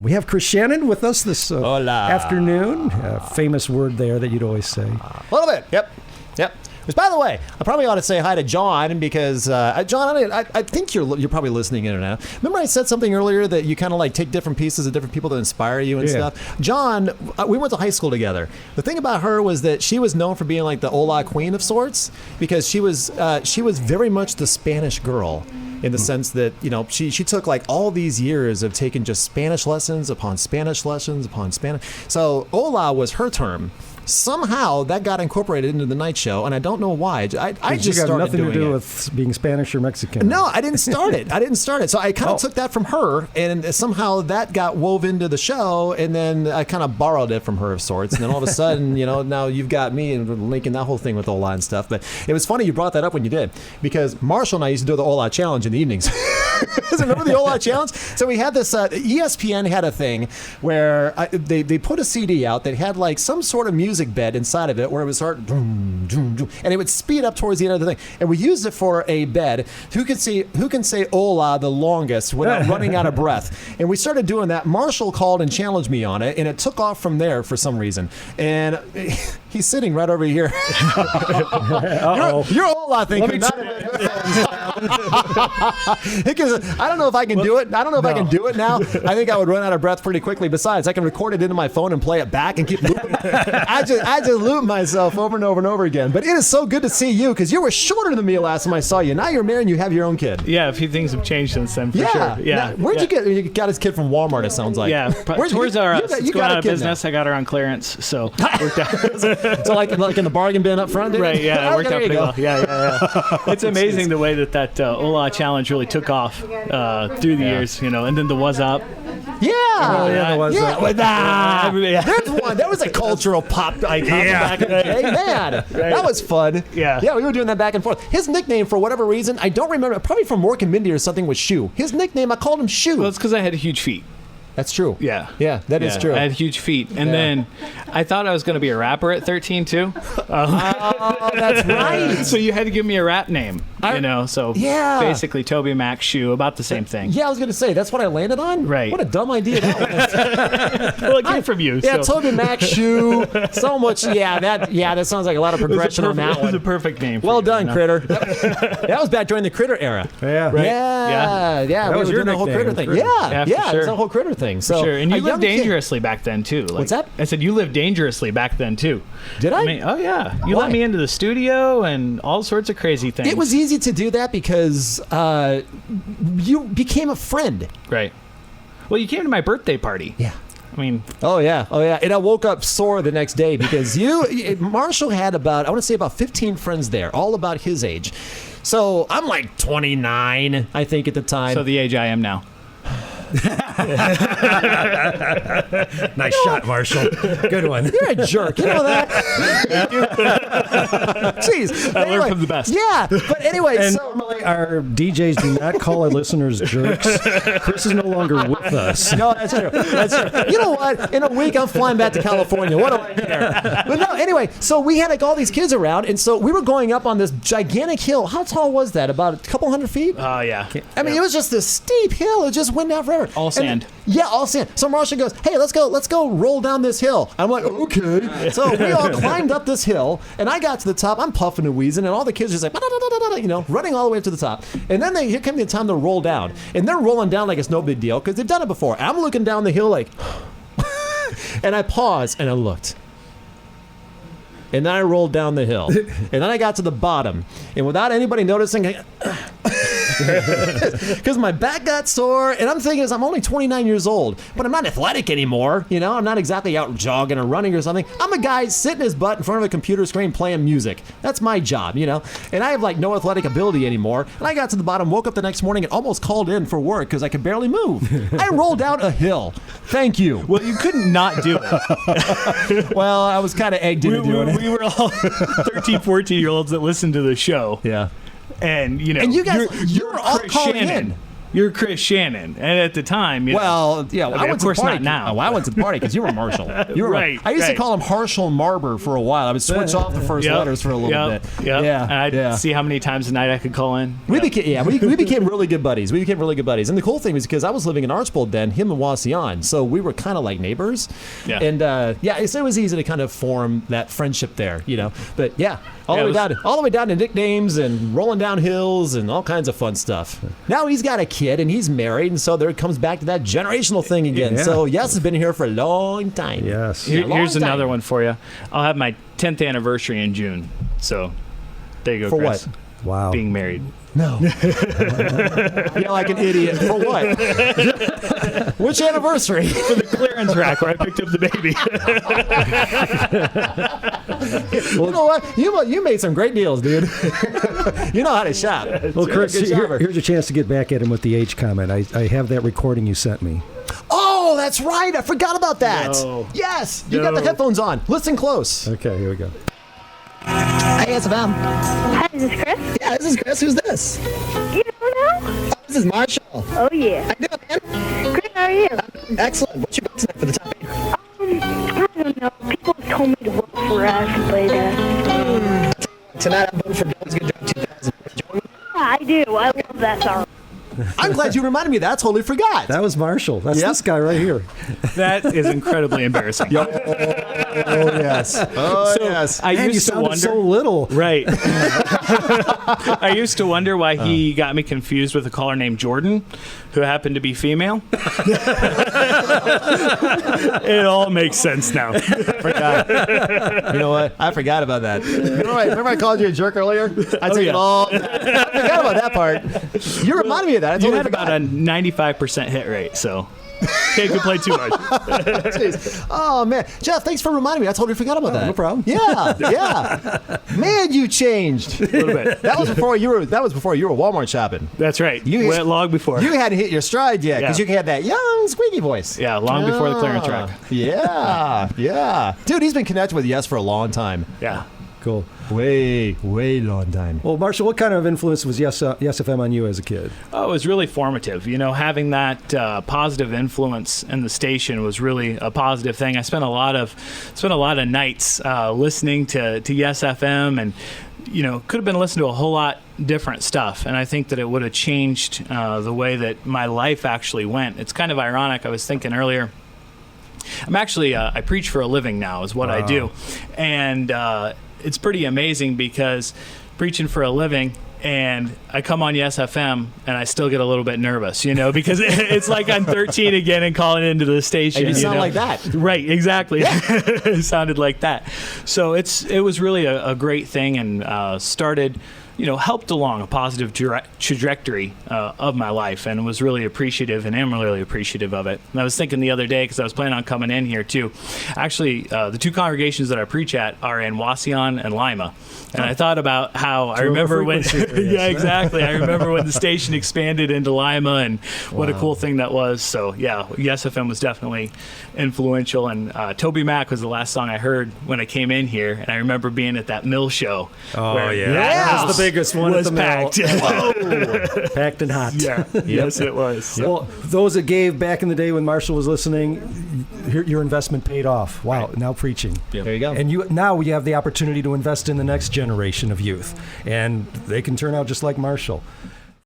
We have Chris Shannon with us this afternoon. Famous word there that you'd always say. A little bit. Yep. Which, by the way, I probably ought to say hi to John because, John, I think you're probably listening in now. Remember I said something earlier that you kind of like take different pieces of different people to inspire you and stuff? John, we went to high school together. The thing about her was that she was known for being like the hola queen of sorts because she was very much the Spanish girl. In the sense that, she took like all these years of taking just Spanish lessons upon Spanish lessons upon Spanish. So hola was her term. Somehow that got incorporated into the night show, and I don't know why. I just got started nothing doing to do it. with being Spanish or Mexican. No, I didn't start it. So I kind of took that from her, and somehow that got wove into the show, and then I kind of borrowed it from her of sorts. And then all of a sudden, now you've got me and linking that whole thing with Ola and stuff. But it was funny you brought that up when you did, because Marshall and I used to do the Ola Challenge in the evenings. Remember the Ola Challenge? So we had this, ESPN had a thing where they put a CD out that had like some sort of music bed inside of it where it would start doom, doom, doom, and it would speed up towards the end of the thing. And we used it for a bed. Who can say Ola the longest without running out of breath? And we started doing that. Marshall called and challenged me on it, and it took off from there for some reason. And he's sitting right over here. Your Ola thing could not have been because I don't know if I can do it. I don't know if I can do it now. I think I would run out of breath pretty quickly. Besides, I can record it into my phone and play it back and keep looping. I just loop myself over and over and over again. But it is so good to see you because you were shorter than me last time I saw you. Now you're married and you have your own kid. Yeah, a few things have changed since then, for sure. Yeah. Now, where'd you get? You got his kid from Walmart, it sounds like. Yeah, towards our house. It's going out of business. Now. I got her on clearance, so it worked out. So like in the bargain bin up front, dude? Right, yeah, it worked out pretty well. Yeah. It's amazing the way that Ola Challenge really took off through the years, and then the Was Up. There's one. That was a cultural pop icon back in the day. Man, that was fun. Yeah, we were doing that back and forth. His nickname, for whatever reason, I don't remember, probably from Mork and Mindy or something, was Shoe. His nickname, I called him Shoe. Well, it's because I had huge feet. That's true. Yeah, that is true. I had huge feet. And then I thought I was going to be a rapper at 13, too. Oh, that's right. So you had to give me a rap name, So basically Toby Mac Shoe, about the same thing. Yeah, I was going to say, that's what I landed on? Right. What a dumb idea that was. Well, it came from you. Yeah, so. Toby Mac Shoe. So much. That sounds like a lot of progression on that one. It was a perfect name. Well done, Critter. That was back during the Critter era. Yeah. Right. Yeah. That was we were doing the whole Critter thing. Yeah, sure. It was the whole Critter thing. So, sure. And you lived dangerously back then, too. What's that? I said you lived dangerously back then, too. Did I? Oh, yeah. You let me into the studio and all sorts of crazy things. It was easy to do that because you became a friend. Right. Well, you came to my birthday party. Yeah. I mean... Oh, yeah. And I woke up sore the next day because Marshall had about 15 friends there, all about his age. So I'm like 29, I think, at the time. So the age I am now. Nice shot, Marshall. Good one. You're a jerk. You know that? Jeez. I learned from the best. Yeah. But anyway, and normally our DJs do not call our listeners jerks. Chris is no longer with us. No, that's true. You know what? In a week, I'm flying back to California. What do I care? But no, anyway, so we had like all these kids around, and so we were going up on this gigantic hill. How tall was that? About a couple hundred feet? Oh, yeah. I mean, it was just this steep hill. It just went down forever. All sand. All sand. So Marshall goes, hey, let's go roll down this hill. I'm like, okay. So we all climbed up this hill, and I got to the top. I'm puffing and wheezing, and all the kids are just like, running all the way up to the top. And then here came the time to roll down. And they're rolling down like it's no big deal because they've done it before. I'm looking down the hill like, and I paused, and I looked. And then I rolled down the hill. And then I got to the bottom. And without anybody noticing, because my back got sore, and I'm thinking I'm only 29 years old, but I'm not athletic anymore. I'm not exactly out jogging or running or something. I'm a guy sitting his butt in front of a computer screen playing music. That's my job, and I have like no athletic ability anymore. And I got to the bottom, woke up the next morning, and almost called in for work because I could barely move. I rolled down a hill. Thank you. Well, you couldn't not do it. Well, I was kind of egged into doing it. We were all 13, 14-year-olds that listened to the show. Yeah. And, and you guys, you were all calling Shannon. in. you're Chris Shannon. And at the time, you know, Well, yeah, I mean, I went of to course the party. not now. Oh, I went to the party because you were Marshall. You were Right, I used to right. call him Harshal Marber for a while. I would switch off the first Yep, letters for a little yep, bit. Yep. Yeah, And I'd yeah. see how many times a night I could call in. We Yep. became really good buddies. And the cool thing was because I was living in Archbold then, him and Wasion, so we were kind of like neighbors. Yeah. And so it was easy to kind of form that friendship there, you know. But yeah, all Yeah, the way down to nicknames and rolling down hills and all kinds of fun stuff. Now he's got a kid and he's married, and so there it comes back to that generational thing again. Yeah. So Yes has been here for a long time. Yes. Yeah, long Here's time. another one for you. I'll have my 10th anniversary in June. So there you go, For Chris. what? Wow. Being married. No. You're like an idiot. For what? Which anniversary? For the clearance rack where I picked up the baby. You know what? You made some great deals, dude. You know how to shop. Well, Chris, Good shopper. here's your chance to get back at him with the age comment. I have that recording you sent me. Oh, that's right. I forgot about that. No. Yes, you got the No. headphones on. Listen close. Okay, here we go. Hey, SFM. Hi, is this Chris? Yeah, this is Chris. Who's this? You don't know? Oh, this is Marshall. Oh, yeah. How you doing, man? Great, how are you? Excellent. What you got tonight for the top 8? I don't know. People told me to vote for us, but Tonight I'm voting for Doug's Good Job 2000. I do. I love that song. I'm glad you reminded me of that. I totally forgot. That was Marshall. That's Yep. this guy right here. That is incredibly embarrassing. Oh, yes. Oh, yes. I Man, you used to sounded wonder. so little. Right. I used to wonder why he got me confused with a caller named Jordan, who happened to be female. It all makes sense now. Forgot. You know what? I forgot about that. Remember I called you a jerk earlier? I took it yeah. all. I forgot about that part. You reminded me of that. I You totally had forgot. about a 95% hit rate, so can't complain too much. Jeez. Oh man, Jeff, thanks for reminding me. I totally forgot about that. no problem. Yeah. Man, you changed. A little bit. That was before you were Walmart shopping. That's right. You- Went long before. You hadn't hit your stride yet because Yeah. you had that young squeaky voice. Yeah, long before the clearance rack. Yeah. Dude, he's been connected with Yes for a long time. Yeah. Cool. Way long time. Well, Marshall, what kind of influence was Yes FM on you as a kid? Oh, it was really formative. You know, having that positive influence in the station was really a positive thing. I spent a lot of nights listening to Yes FM, and you know, could have been listening to a whole lot different stuff. And I think that it would have changed the way that my life actually went. It's kind of ironic. I was thinking earlier. I'm actually I preach for a living now, is what I do, and it's pretty amazing because preaching for a living. And I come on Yes FM, and I still get a little bit nervous, you know, because it's like I'm 13 again and calling into the station. And you sound know? like that. Right, exactly. It sounded like that. So it was really a great thing, and started, you know, helped along a positive trajectory of my life, and was really appreciative, and am really appreciative of it. And I was thinking the other day, because I was planning on coming in here too. Actually, the two congregations that I preach at are in Wasion and Lima. And I thought about how I remember when, yeah, exactly. I remember when the station expanded into Lima, and what a cool thing that was. So yeah, Yes FM was definitely influential. And Toby Mac was the last song I heard when I came in here, and I remember being at that mill show. That Yeah. was the biggest one was at the mill. packed. Whoa. Packed and hot. Yeah, yes, it was. Well, those that gave back in the day when Marshall was listening, your investment paid off. Wow, now preaching. There you go. And now you have the opportunity to invest in the next generation of youth, and they can turn out just like Marshall.